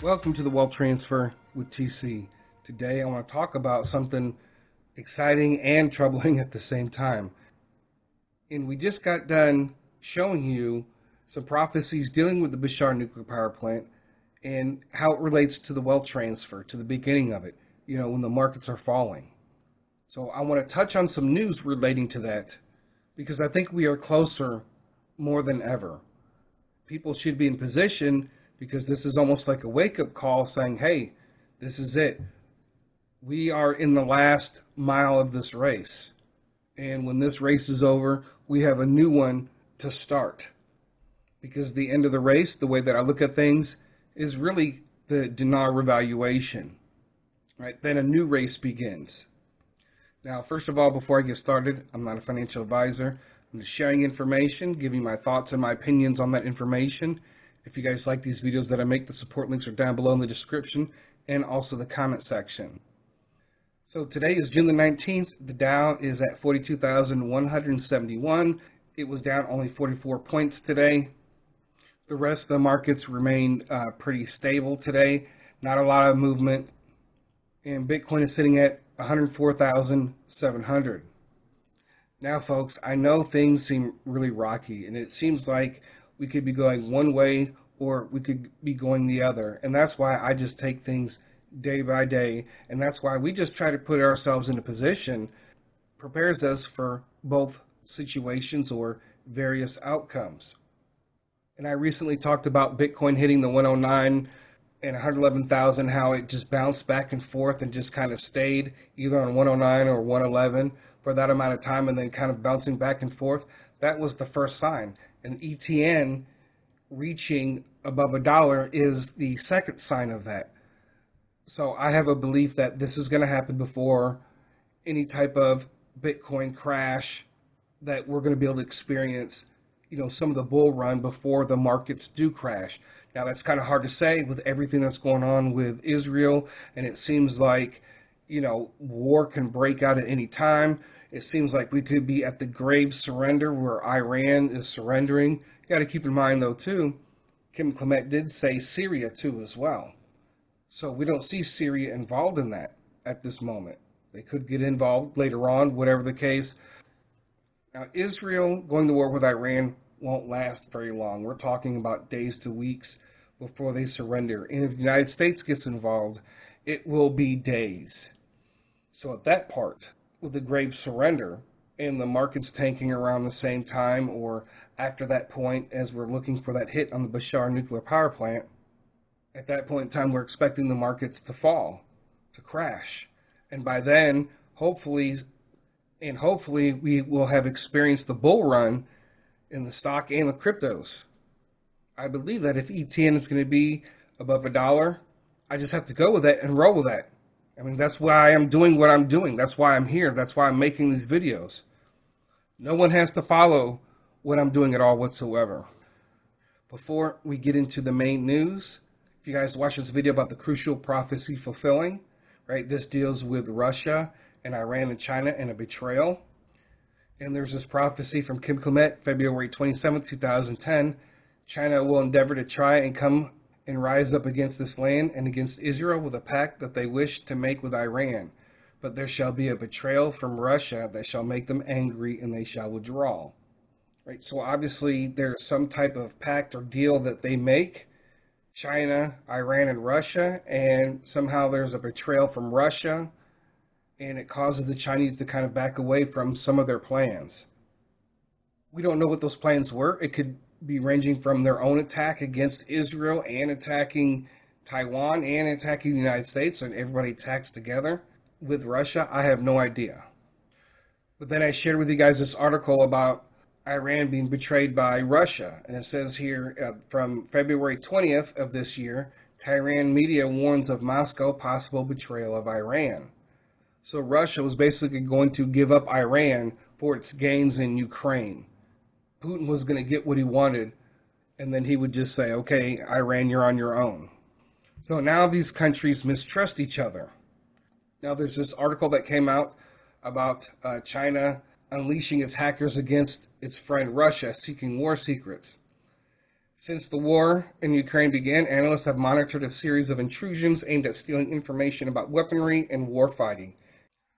Welcome to the Wealth Transfer with TC. Today I want to talk about something exciting and troubling at the same time. And we just got done showing you some prophecies dealing with the Bushehr nuclear power plant and how it relates to the wealth transfer, to the beginning of it, when the markets are falling. So I want to touch on some news relating to that because I think we are closer more than ever. People should be in position because this is almost like a wake-up call saying, hey, this is it. We are in the last mile of this race. And when this race is over, we have a new one to start. Because the end of the race, the way that I look at things, is really the Dinar revaluation. Right? Then a new race begins. Now, first of all, before I get started, I'm not a financial advisor. I'm just sharing information, giving my thoughts and my opinions on that information. If you guys like these videos that I make, the support links are down below in the description and also the comment section. So today is June the 19th. The Dow is at 42,171. It was down only 44 points today. The rest of the markets remained pretty stable today. Not a lot of movement. And Bitcoin is sitting at 104,700. Now, folks, I know things seem really rocky, and it seems like we could be going one way or we could be going the other. And that's why I just take things day by day. And that's why we just try to put ourselves in a position, prepares us for both situations or various outcomes. And I recently talked about Bitcoin hitting the 109 and 111,000, how it just bounced back and forth and just kind of stayed either on 109 or 111 for that amount of time and then kind of bouncing back and forth. That was the first sign. And ETN reaching above $1 is the second sign of that. So I have a belief that this is going to happen before any type of Bitcoin crash, that we're going to be able to experience, some of the bull run before the markets do crash. Now, that's kind of hard to say with everything that's going on with Israel, and it seems like, war can break out at any time. It seems like we could be at the grave surrender where Iran is surrendering. You got to keep in mind, though, too, Kim Clement did say Syria, too, as well. So we don't see Syria involved in that at this moment. They could get involved later on, whatever the case. Now, Israel going to war with Iran won't last very long. We're talking about days to weeks before they surrender. And if the United States gets involved, it will be days. So at that part, with the grave surrender and the markets tanking around the same time or after that point as we're looking for that hit on the Bushehr nuclear power plant, at that point in time we're expecting the markets to fall, to crash. And by then, hopefully we will have experienced the bull run in the stock and the cryptos. I believe that if ETN is going to be above $1, I just have to go with that and roll with that. I mean, that's why I'm doing what I'm doing. That's why I'm here. That's why I'm making these videos. No one has to follow what I'm doing at all whatsoever. Before we get into the main news, if you guys watch this video about the crucial prophecy fulfilling, right? This deals with Russia and Iran and China and a betrayal. And there's this prophecy from Kim Clement, February 27, 2010. China will endeavor to try and come and rise up against this land and against Israel with a pact that they wish to make with Iran. But there shall be a betrayal from Russia that shall make them angry, and they shall withdraw. Right? So obviously there's some type of pact or deal that they make, China, Iran, and Russia, and somehow there's a betrayal from Russia, and it causes the Chinese to kind of back away from some of their plans. We don't know what those plans were. It could be ranging from their own attack against Israel and attacking Taiwan and attacking the United States, and everybody attacks together with Russia. I have no idea. But then I shared with you guys this article about Iran being betrayed by Russia. And it says here from February 20th of this year, Tehran media warns of Moscow possible betrayal of Iran. So Russia was basically going to give up Iran for its gains in Ukraine. Putin was going to get what he wanted, and then he would just say, okay, Iran, you're on your own. So now these countries mistrust each other. Now there's this article that came out about China unleashing its hackers against its friend Russia, seeking war secrets. Since the war in Ukraine began, analysts have monitored a series of intrusions aimed at stealing information about weaponry and warfighting.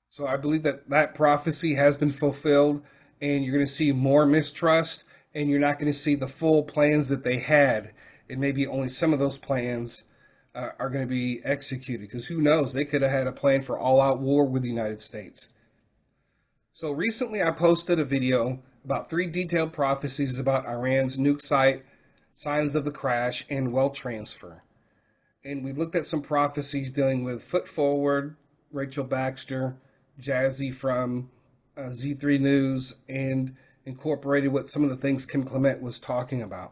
So I believe that that prophecy has been fulfilled, and you're going to see more mistrust, and you're not going to see the full plans that they had, and maybe only some of those plans are going to be executed. Because who knows? They could have had a plan for all-out war with the United States. So recently I posted a video about 3 detailed prophecies about Iran's nuke site, signs of the crash, and wealth transfer. And we looked at some prophecies dealing with Foot Forward, Rachel Baxter, Jazzy from Z3 News, and incorporated what some of the things Kim Clement was talking about.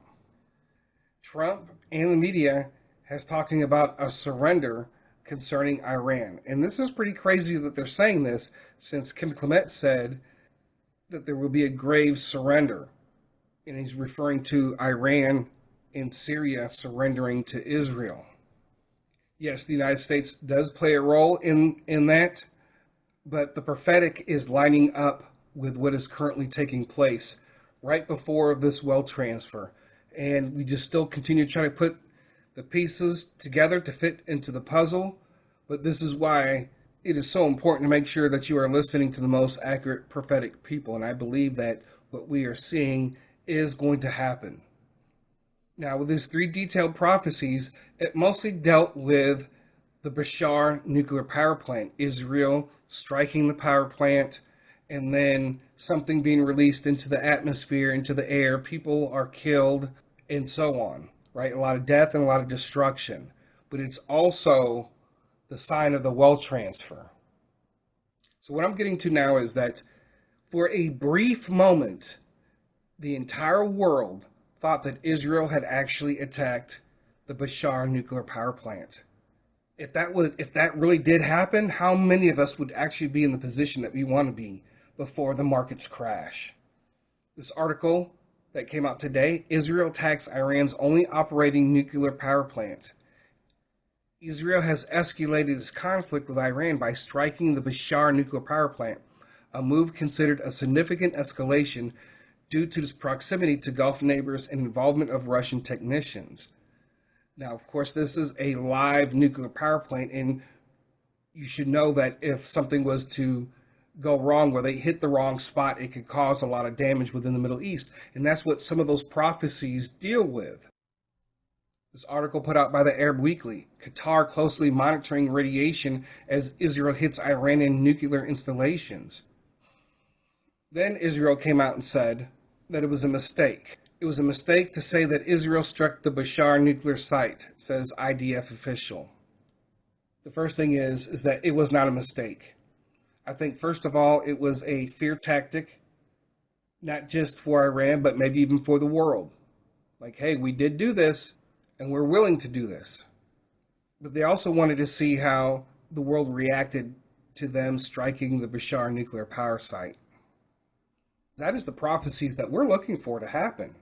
Trump and the media has talking about a surrender concerning Iran. And this is pretty crazy that they're saying this, since Kim Clement said that there will be a grave surrender. And he's referring to Iran and Syria surrendering to Israel. Yes, the United States does play a role in that, but the prophetic is lining up with what is currently taking place right before this wealth transfer. And we just still continue to try to put the pieces together to fit into the puzzle. But this is why it is so important to make sure that you are listening to the most accurate prophetic people. And I believe that what we are seeing is going to happen. Now, with these 3 detailed prophecies, it mostly dealt with the Bushehr nuclear power plant, Israel striking the power plant, and then something being released into the atmosphere, into the air. People are killed, and so on, right? A lot of death and a lot of destruction. But it's also the sign of the wealth transfer. So what I'm getting to now is that for a brief moment, the entire world thought that Israel had actually attacked the Bushehr nuclear power plant. If that really did happen, how many of us would actually be in the position that we want to be before the markets crash? This article that came out today, Israel attacks Iran's only operating nuclear power plant. Israel has escalated its conflict with Iran by striking the Bushehr nuclear power plant, a move considered a significant escalation due to its proximity to Gulf neighbors and involvement of Russian technicians. Now, of course, this is a live nuclear power plant, and you should know that if something was to go wrong, where they hit the wrong spot, it could cause a lot of damage within the Middle East. And that's what some of those prophecies deal with. This article put out by the Arab Weekly, Qatar closely monitoring radiation as Israel hits Iranian nuclear installations. Then Israel came out and said that it was a mistake. It was a mistake to say that Israel struck the Bushehr nuclear site, says IDF official. The first thing is that it was not a mistake. I think, first of all, it was a fear tactic, not just for Iran, but maybe even for the world. Like, hey, we did do this, and we're willing to do this. But they also wanted to see how the world reacted to them striking the Bushehr nuclear power site. That is the prophecies that we're looking for to happen.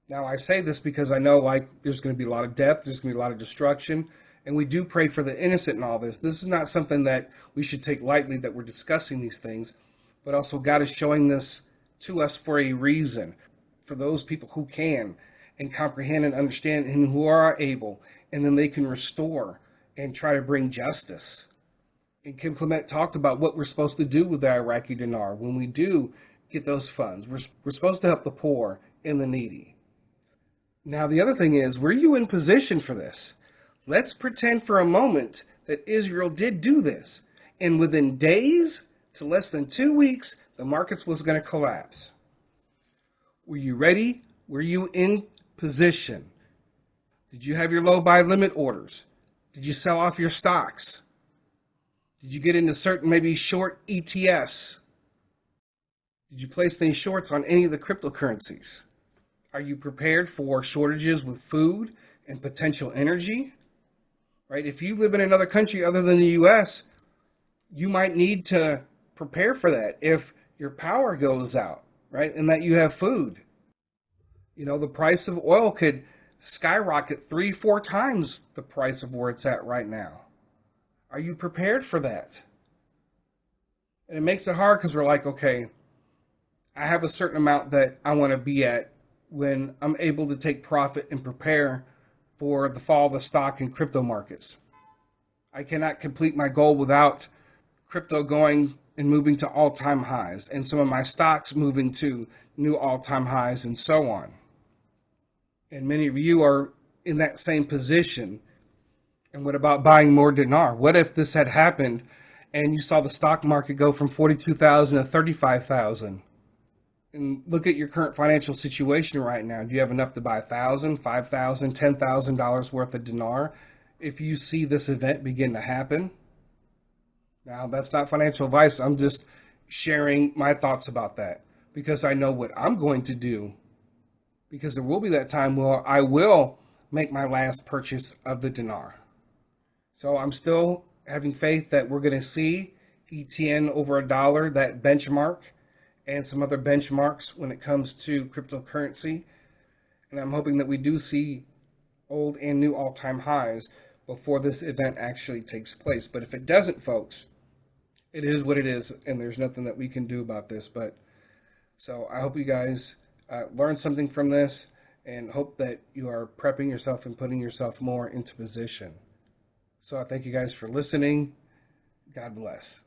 Now, I say this because I know, there's going to be a lot of death, there's going to be a lot of destruction, and we do pray for the innocent in all this. This is not something that we should take lightly, that we're discussing these things, but also God is showing this to us for a reason, for those people who can and comprehend and understand and who are able, and then they can restore and try to bring justice. And Kim Clement talked about what we're supposed to do with the Iraqi dinar when we do get those funds. We're supposed to help the poor and the needy. Now, the other thing is, were you in position for this? Let's pretend for a moment that Israel did do this, and within days to less than 2 weeks, the markets was going to collapse. Were you ready? Were you in position? Did you have your low buy limit orders? Did you sell off your stocks? Did you get into certain maybe short ETFs? Did you place any shorts on any of the cryptocurrencies? Are you prepared for shortages with food and potential energy? Right? If you live in another country other than the U.S., you might need to prepare for that if your power goes out, right? And that you have food. You know, the price of oil could skyrocket 3-4 times the price of where it's at right now. Are you prepared for that? And it makes it hard because we're like, okay, I have a certain amount that I want to be at when I'm able to take profit and prepare for the fall of the stock and crypto markets. I cannot complete my goal without crypto going and moving to all-time highs, and some of my stocks moving to new all-time highs, and so on. And many of you are in that same position. And what about buying more dinar? What if this had happened and you saw the stock market go from 42,000 to 35,000? And look at your current financial situation right now. Do you have enough to buy $1,000, $5,000, $10,000 worth of dinar if you see this event begin to happen? Now, that's not financial advice. I'm just sharing my thoughts about that because I know what I'm going to do, because there will be that time where I will make my last purchase of the dinar. So I'm still having faith that we're going to see ETN over $1, that benchmark, and some other benchmarks when it comes to cryptocurrency. And I'm hoping that we do see old and new all-time highs before this event actually takes place. But if it doesn't, folks, it is what it is, and there's nothing that we can do about this. But so I hope you guys learned something from this, and hope that you are prepping yourself and putting yourself more into position. So I thank you guys for listening. God bless.